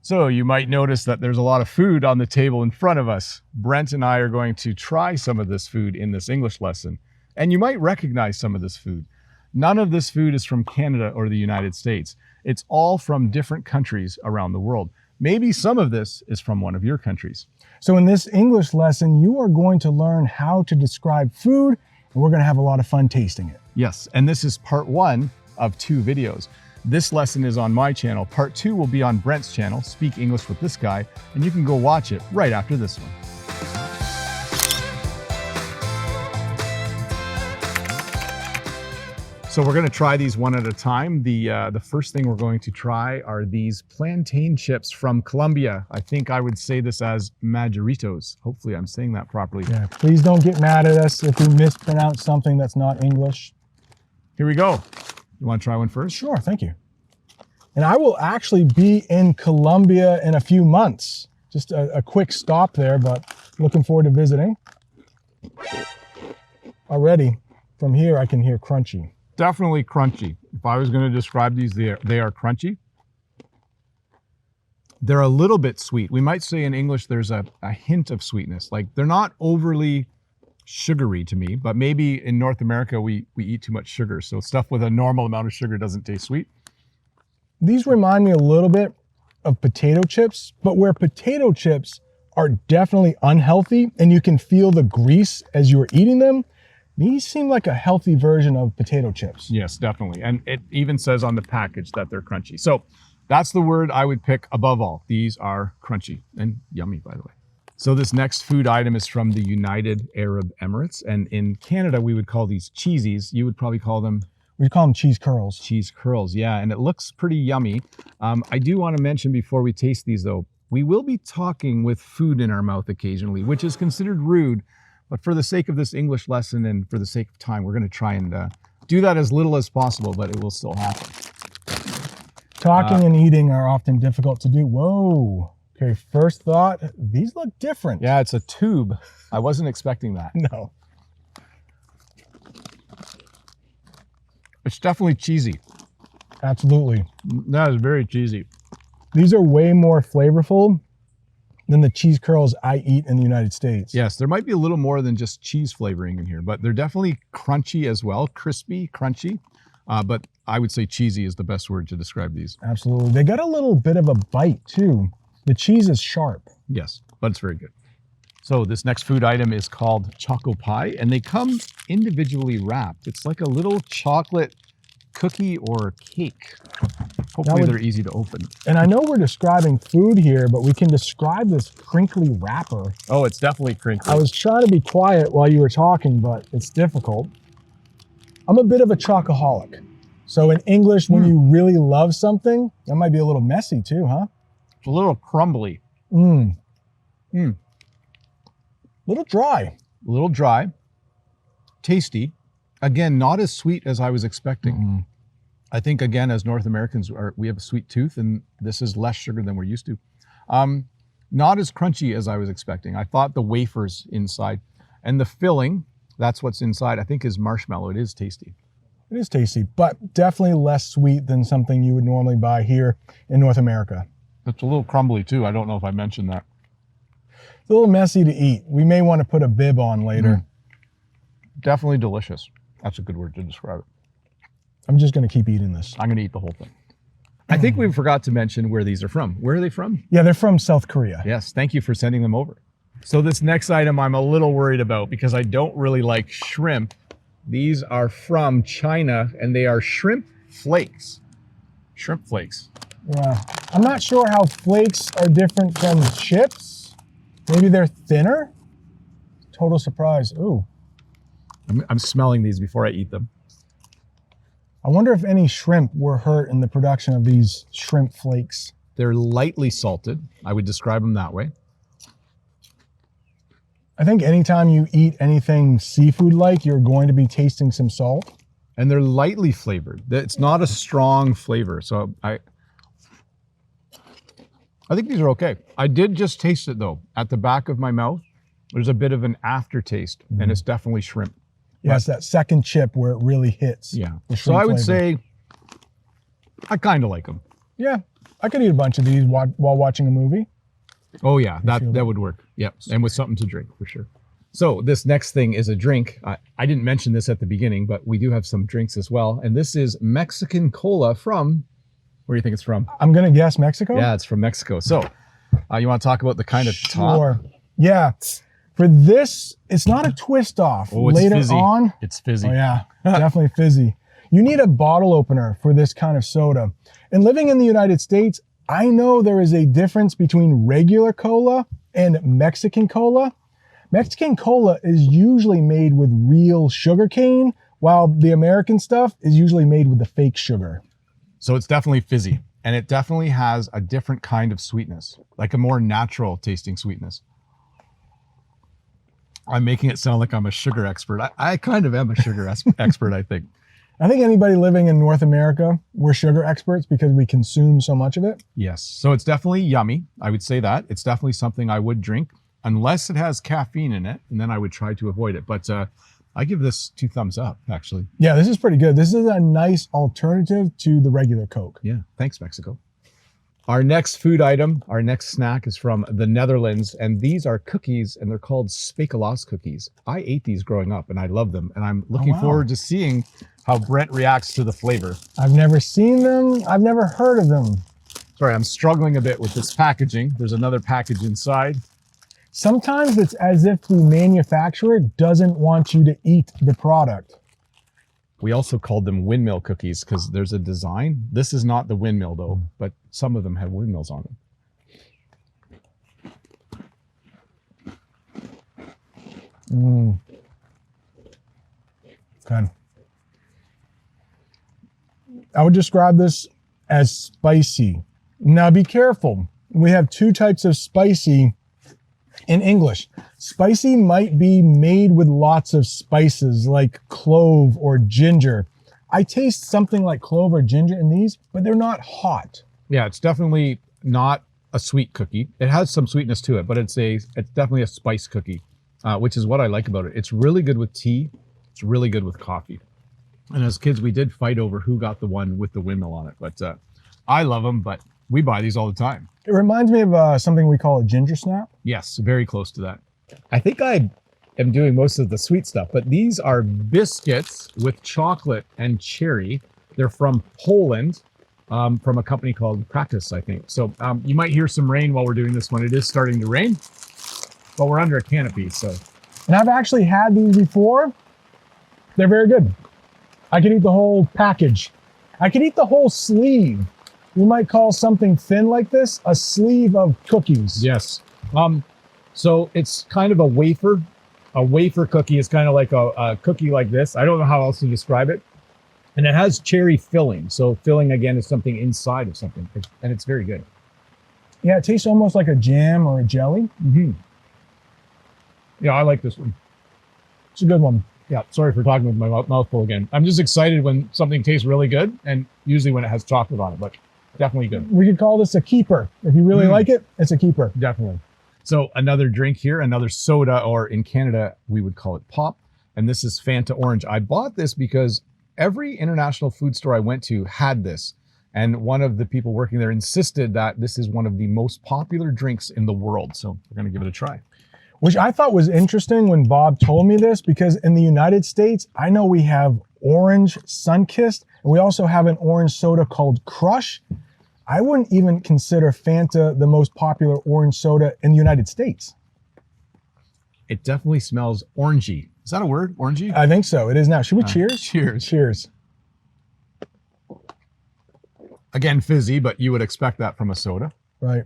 So you might notice that there's a lot of food on the table in front of us. Brent and I are going to try some of this food in this English lesson, and you might recognize some of this food. None of this food is from Canada or the United States. It's all from different countries around the world. Maybe some of this is from one of your countries. So in this English lesson, you are going to learn how to describe food, and we're going to have a lot of fun tasting it. Yes, and this is part 1 of 2 videos. This lesson is on my channel. Part 2 will be on Brent's channel, Speak English with This Guy, and you can go watch it right after this one. So we're going to try these one at a time. The first thing we're going to try are these plantain chips from Colombia. I think I would say this as Majoritos. Hopefully I'm saying that properly. Yeah, please don't get mad at us if we mispronounce something that's not English. Here we go. You want to try one first? Sure, thank you. And I will actually be in Colombia in a few months. Just a quick stop there, but looking forward to visiting. Already, from here, I can hear crunchy. Definitely crunchy. If I was going to describe these, they are crunchy. They're a little bit sweet. We might say in English there's a hint of sweetness. Like, they're not overly sugary to me, but maybe in North America we eat too much sugar, so stuff with a normal amount of sugar doesn't taste sweet. These remind me a little bit of potato chips, but where potato chips are definitely unhealthy and you can feel the grease as you're eating them, these seem like a healthy version of potato chips. Yes, definitely. And it even says on the package that they're crunchy. So that's the word I would pick above all. These are crunchy and yummy, by the way. So this next food item is from the United Arab Emirates. And in Canada, we would call these cheesies. You would probably call them? We'd call them cheese curls. Cheese curls, yeah. And it looks pretty yummy. I do want to mention before we taste these, though, we will be talking with food in our mouth occasionally, which is considered rude. But for the sake of this English lesson and for the sake of time, we're going to try and do that as little as possible, but it will still happen. Talking and eating are often difficult to do. Whoa. Okay, first thought, these look different. Yeah, it's a tube. I wasn't expecting that. No. It's definitely cheesy. Absolutely. That is very cheesy. These are way more flavorful than the cheese curls I eat in the United States. Yes, there might be a little more than just cheese flavoring in here, but they're definitely crunchy as well. Crispy, crunchy. But I would say cheesy is the best word to describe these. Absolutely. They got a little bit of a bite too. The cheese is sharp. Yes, but it's very good. So this next food item is called Choco Pie, and they come individually wrapped. It's like a little chocolate cookie or cake. Hopefully they're easy to open. And I know we're describing food here, but we can describe this crinkly wrapper. Oh, it's definitely crinkly. I was trying to be quiet while you were talking, but it's difficult. I'm a bit of a chocoholic. So in English, when you really love something, that might be a little messy too, huh? It's a little crumbly. Little dry. A little dry. Tasty. Again, not as sweet as I was expecting. I think, again, as North Americans, we have a sweet tooth, and this is less sugar than we're used to. Not as crunchy as I was expecting. I thought the wafers inside and the filling, that's what's inside, I think is marshmallow. It is tasty. It is tasty, but definitely less sweet than something you would normally buy here in North America. It's a little crumbly too. I don't know if I mentioned that. It's a little messy to eat. We may want to put a bib on later. Definitely delicious. That's a good word to describe it. I'm just going to keep eating this. I'm going to eat the whole thing. I think we forgot to mention where these are from. Where are they from? Yeah, they're from South Korea. Yes, thank you for sending them over. So this next item I'm a little worried about because I don't really like shrimp. These are from China and they are shrimp flakes. Shrimp flakes. Yeah, I'm not sure how flakes are different from chips. Maybe they're thinner? Total surprise. Ooh. I'm smelling these before I eat them. I wonder if any shrimp were hurt in the production of these shrimp flakes. They're lightly salted. I would describe them that way. I think anytime you eat anything seafood-like, you're going to be tasting some salt. And they're lightly flavored. It's not a strong flavor. So I think these are okay. I did just taste it though. At the back of my mouth, there's a bit of an aftertaste and it's definitely shrimp. Yeah, it's that second chip where it really hits. Yeah. So I would say I kind of like them. Yeah, I could eat a bunch of these while watching a movie. Oh yeah, that would work. Yep, and with something to drink for sure. So this next thing is a drink. I didn't mention this at the beginning, but we do have some drinks as well. And this is Mexican cola from, where do you think it's from? I'm going to guess Mexico? Yeah, it's from Mexico. So you want to talk about the kind of top? Sure. Yeah. For this, it's not a twist off. Oh, it's Later fizzy. on. It's fizzy. Oh yeah, definitely fizzy. You need a bottle opener for this kind of soda. And living in the United States, I know there is a difference between regular cola and Mexican cola. Mexican cola is usually made with real sugar cane, while the American stuff is usually made with the fake sugar. So it's definitely fizzy, and it definitely has a different kind of sweetness, like a more natural tasting sweetness. I'm making it sound like I'm a sugar expert. I kind of am a sugar expert, I think. I think anybody living in North America, we're sugar experts because we consume so much of it. Yes, so it's definitely yummy. I would say that. It's definitely something I would drink, unless it has caffeine in it, and then I would try to avoid it. But I give this 2 thumbs up, actually. Yeah, this is pretty good. This is a nice alternative to the regular Coke. Yeah, thanks, Mexico. Our next food item, our next snack is from the Netherlands, and these are cookies, and they're called speculoos cookies. I ate these growing up, and I love them, and I'm looking forward to seeing how Brent reacts to the flavor. I've never seen them. I've never heard of them. Sorry, I'm struggling a bit with this packaging. There's another package inside. Sometimes it's as if the manufacturer doesn't want you to eat the product. We also called them windmill cookies because there's a design. This is not the windmill though, but some of them have windmills on them. Good. I would describe this as spicy. Now be careful. We have 2 types of spicy in English. Spicy might be made with lots of spices like clove or ginger. I taste something like clove or ginger in these, but they're not hot. Yeah, it's definitely not a sweet cookie. It has some sweetness to it, but it's definitely a spice cookie, which is what I like about it. It's really good with tea. It's really good with coffee. And as kids, we did fight over who got the one with the windmill on it. But I love them, but we buy these all the time. It reminds me of something we call a ginger snap. Yes, very close to that. I think I am doing most of the sweet stuff, but these are biscuits with chocolate and cherry. They're from Poland, from a company called Practice, I think. So you might hear some rain while we're doing this one. It is starting to rain, but we're under a canopy, so. And I've actually had these before. They're very good. I could eat the whole package. I could eat the whole sleeve. You might call something thin like this a sleeve of cookies. Yes. So it's kind of a wafer. A wafer cookie is kind of like a cookie like this. I don't know how else to describe it. And it has cherry filling. So filling, again, is something inside of something. And it's very good. Yeah, it tastes almost like a jam or a jelly. Mm-hmm. Yeah, I like this one. It's a good one. Yeah, sorry for talking with my mouth full again. I'm just excited when something tastes really good, and usually when it has chocolate on it, but definitely good. We could call this a keeper. If you really like it, it's a keeper. Definitely. So another drink here, another soda, or in Canada, we would call it pop. And this is Fanta Orange. I bought this because every international food store I went to had this. And one of the people working there insisted that this is one of the most popular drinks in the world. So we're going to give it a try. Which I thought was interesting when Bob told me this, because in the United States, I know we have Orange Sunkissed, and we also have an orange soda called Crush. I wouldn't even consider Fanta the most popular orange soda in the United States. It definitely smells orangey. Is that a word? Orangey? I think so. It is now. Should we cheers? Cheers. Cheers. Again, fizzy, but you would expect that from a soda. Right.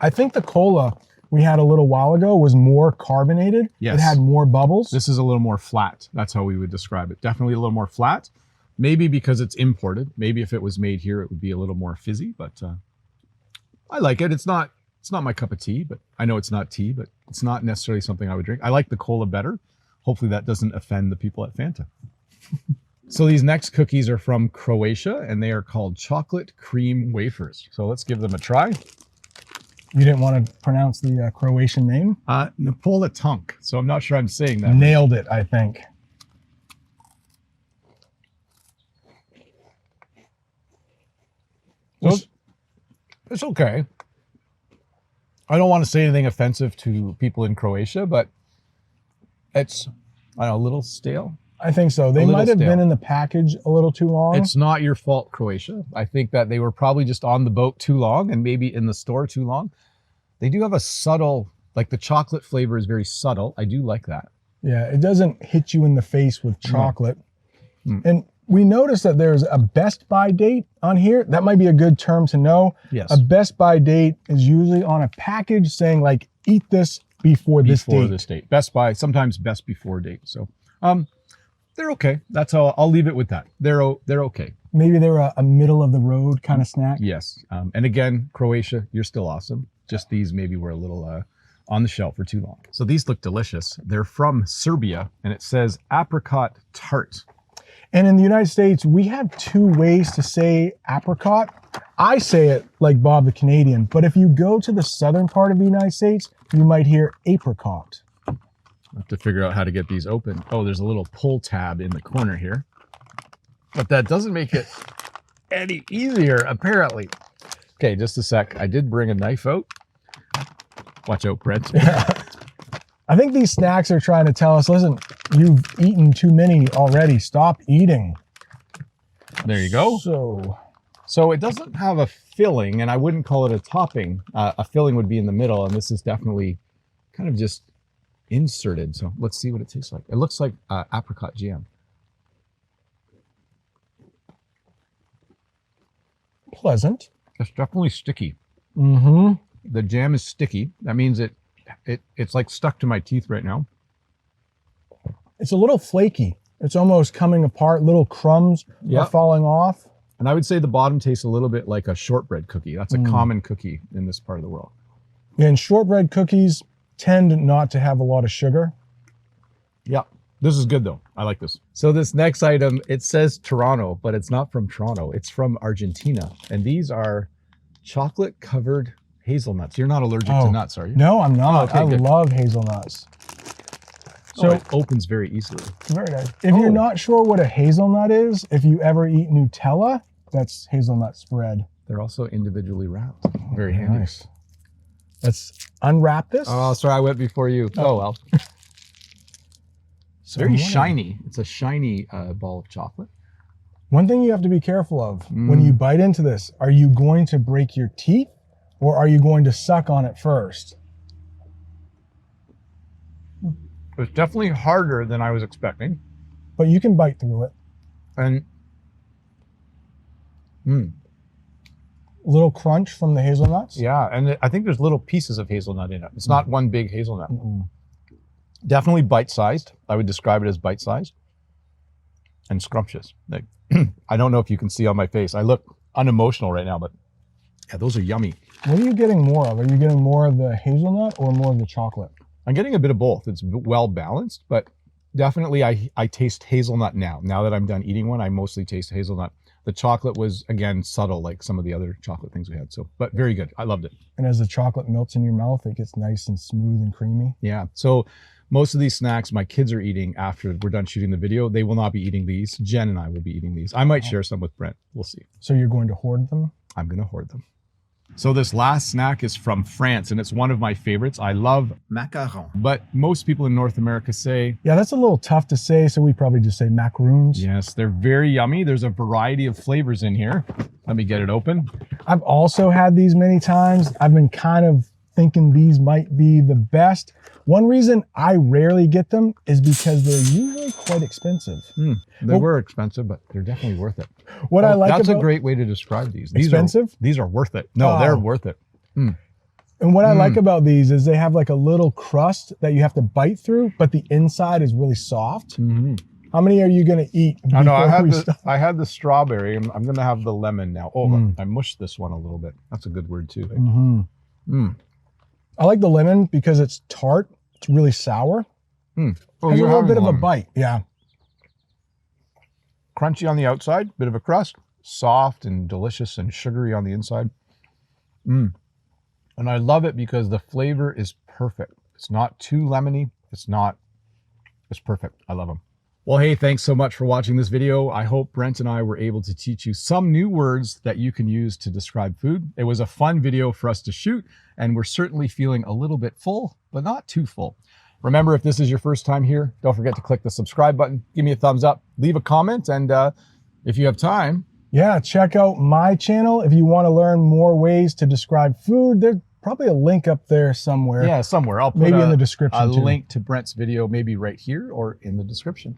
I think the cola we had a little while ago was more carbonated. Yes. It had more bubbles. This is a little more flat. That's how we would describe it. Definitely a little more flat. Maybe because it's imported. Maybe if it was made here, it would be a little more fizzy, but I like it. It's not my cup of tea, but I know it's not tea, but it's not necessarily something I would drink. I like the cola better. Hopefully that doesn't offend the people at Fanta. So these next cookies are from Croatia, and they are called chocolate cream wafers. So let's give them a try. You didn't want to pronounce the Croatian name? Napolitank. So I'm not sure I'm saying that. Nailed it, I think. It's okay. I don't want to say anything offensive to people in Croatia, but it's, I don't know, a little stale. I think so. They might have been in the package a little too long. It's not your fault, Croatia. I think that they were probably just on the boat too long and maybe in the store too long. They do have a subtle, like the chocolate flavor is very subtle. I do like that. Yeah, it doesn't hit you in the face with chocolate. Mm. And we noticed that there's a Best By date on here. That might be a good term to know. Yes. A Best By date is usually on a package saying like, eat this before this date. Before this date. Best By, sometimes best before date. So they're okay. That's all. I'll leave it with that. They're okay. Maybe they're a middle of the road kind of snack. Yes. And again, Croatia, you're still awesome. Just these maybe were a little on the shelf for too long. So these look delicious. They're from Serbia and it says apricot tart. And in the United States, we have two ways to say apricot. I say it like Bob the Canadian, but if you go to the southern part of the United States, you might hear apricot. I have to figure out how to get these open. Oh, there's a little pull tab in the corner here. But that doesn't make it any easier, apparently. Okay, just a sec. I did bring a knife out. Watch out, Brent. I think these snacks are trying to tell us, listen, you've eaten too many already. Stop eating. There you go. So it doesn't have a filling, and I wouldn't call it a topping. A filling would be in the middle, and this is definitely kind of just inserted. So let's see what it tastes like. It looks like apricot jam. Pleasant. It's definitely sticky. Mm-hmm. The jam is sticky. That means it's like stuck to my teeth right now. It's a little flaky. It's almost coming apart. Little crumbs are falling off. And I would say the bottom tastes a little bit like a shortbread cookie. That's a common cookie in this part of the world. Yeah, and shortbread cookies tend not to have a lot of sugar. Yeah. This is good though. I like this. So this next item, it says Toronto, but it's not from Toronto. It's from Argentina. And these are chocolate covered hazelnuts. You're not allergic to nuts, are you? No, I'm not. Oh, okay, I good. love hazelnuts. So it opens very easily. Very nice. If you're not sure what a hazelnut is, if you ever eat Nutella, that's hazelnut spread. They're also individually wrapped. Very handy. Nice. Let's unwrap this. Oh, sorry, I went before you. Oh, well. So Very shiny. It's a shiny ball of chocolate. One thing you have to be careful of when you bite into this, are you going to break your teeth or are you going to suck on it first? It's definitely harder than I was expecting. But you can bite through it. And A little crunch from the hazelnuts. yeah, and I think there's little pieces of hazelnut in it. It's not one big hazelnut. Definitely bite-sized. I would describe it as bite-sized and scrumptious. Like, I don't know if you can see on my face. I look unemotional right now, but yeah, those are yummy. What are you getting more of? Are you getting more of the hazelnut or more of the chocolate? I'm getting a bit of both. It's well balanced, but definitely I taste hazelnut now. Now that I'm done eating one, I mostly taste hazelnut. The chocolate was, again, subtle like some of the other chocolate things we had. So, but very good. I loved it. And as the chocolate melts in your mouth, it gets nice and smooth and creamy. Yeah. So most of these snacks my kids are eating after we're done shooting the video. They will not be eating these. Jen and I will be eating these. I might share some with Brent. We'll see. So you're going to hoard them? I'm going to hoard them. So this last snack is from France, and it's one of my favorites. I love macarons, but most people in North America say... Yeah, that's a little tough to say, so we probably just say macaroons. Yes, they're very yummy. There's a variety of flavors in here. Let me get it open. I've also had these many times. I've been kind of thinking these might be the best. One reason I rarely get them is because they're usually quite expensive. They were expensive, but they're definitely worth it. What I like that's about... a great way to describe these. Expensive? These are worth it. No, they're worth it. And what I like about these is they have like a little crust that you have to bite through, but the inside is really soft. How many are you going to eat? I know I had the strawberry. I'm going to have the lemon now. Oh, I mushed this one a little bit. That's a good word too. I like the lemon because it's tart. It's really sour. Oh, has a little bit of a bite. Yeah. Crunchy on the outside, bit of a crust, soft and delicious and sugary on the inside. And I love it because the flavor is perfect. It's not too lemony. It's perfect. I love them. Well, hey, thanks so much for watching this video. I hope Brent and I were able to teach you some new words that you can use to describe food. It was a fun video for us to shoot, and we're certainly feeling a little bit full, but not too full. Remember, if this is your first time here, don't forget to click the subscribe button, give me a thumbs up, leave a comment, and if you have time, yeah, check out my channel if you want to learn more ways to describe food. There's probably a link up there somewhere. Yeah, somewhere. I'll put maybe in the description a too. link to Brent's video, maybe right here or in the description.